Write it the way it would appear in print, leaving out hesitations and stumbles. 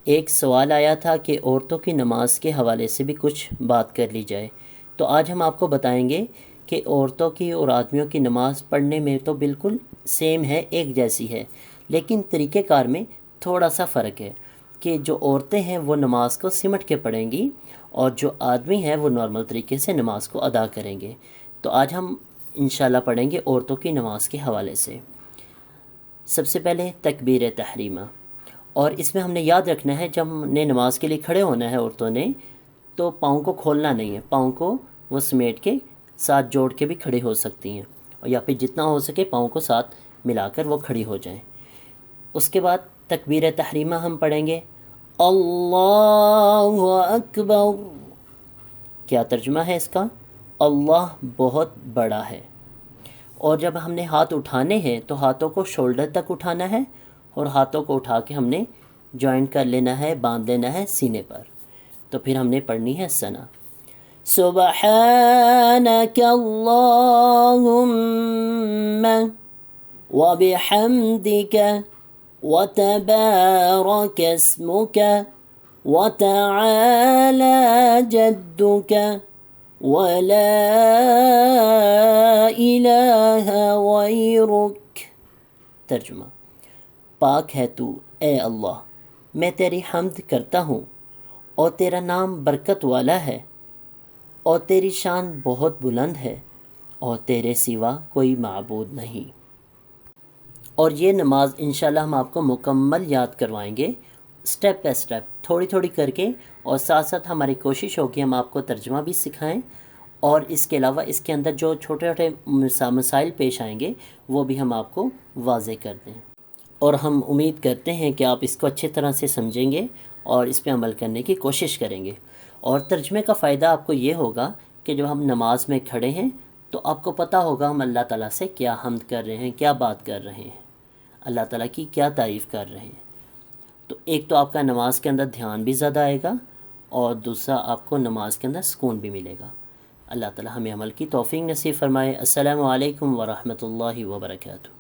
ایک سوال آیا تھا کہ عورتوں کی نماز کے حوالے سے بھی کچھ بات کر لی جائے، تو آج ہم آپ کو بتائیں گے کہ عورتوں کی اور آدمیوں کی نماز پڑھنے میں تو بالکل سیم ہے، ایک جیسی ہے، لیکن طریقہ کار میں تھوڑا سا فرق ہے کہ جو عورتیں ہیں وہ نماز کو سمٹ کے پڑھیں گی اور جو آدمی ہیں وہ نارمل طریقے سے نماز کو ادا کریں گے۔ تو آج ہم انشاءاللہ پڑھیں گے عورتوں کی نماز کے حوالے سے۔ سب سے پہلے تکبیر تحریمہ، اور اس میں ہم نے یاد رکھنا ہے جب ہم نے نماز کے لیے کھڑے ہونا ہے عورتوں نے تو پاؤں کو کھولنا نہیں ہے، پاؤں کو وہ سمیٹ کے ساتھ جوڑ کے بھی کھڑی ہو سکتی ہیں، یا پھر جتنا ہو سکے پاؤں کو ساتھ ملا کر وہ کھڑی ہو جائیں۔ اس کے بعد تکبیر تحریمہ ہم پڑھیں گے اللہ اکبر۔ کیا ترجمہ ہے اس کا؟ اللہ بہت بڑا ہے۔ اور جب ہم نے ہاتھ اٹھانے ہیں تو ہاتھوں کو شولڈر تک اٹھانا ہے اور ہاتھوں کو اٹھا کے ہم نے جوائنٹ کر لینا ہے، باندھ لینا ہے سینے پر۔ تو پھر ہم نے پڑھنی ہے ثنا، سبحانک اللہم وبحمدک وتبارک اسمک وتعالی جدک ولا الہ غیرک۔ ترجمہ: پاک ہے تو اے اللہ، میں تیری حمد کرتا ہوں اور تیرا نام برکت والا ہے اور تیری شان بہت بلند ہے اور تیرے سوا کوئی معبود نہیں۔ اور یہ نماز انشاءاللہ ہم آپ کو مکمل یاد کروائیں گے، سٹیپ بائی سٹیپ، تھوڑی تھوڑی کر کے، اور ساتھ ساتھ ہماری کوشش ہوگی ہم آپ کو ترجمہ بھی سکھائیں، اور اس کے علاوہ اس کے اندر جو چھوٹے چھوٹے مسائل پیش آئیں گے وہ بھی ہم آپ کو واضح کر دیں۔ اور ہم امید کرتے ہیں کہ آپ اس کو اچھی طرح سے سمجھیں گے اور اس پہ عمل کرنے کی کوشش کریں گے۔ اور ترجمے کا فائدہ آپ کو یہ ہوگا کہ جب ہم نماز میں کھڑے ہیں تو آپ کو پتہ ہوگا ہم اللہ تعالیٰ سے کیا حمد کر رہے ہیں، کیا بات کر رہے ہیں، اللہ تعالیٰ کی کیا تعریف کر رہے ہیں۔ تو ایک تو آپ کا نماز کے اندر دھیان بھی زیادہ آئے گا اور دوسرا آپ کو نماز کے اندر سکون بھی ملے گا۔ اللہ تعالیٰ ہمیں عمل کی توفیق نصیب فرمائے۔ السلام علیکم ورحمۃ اللہ وبرکاتہ۔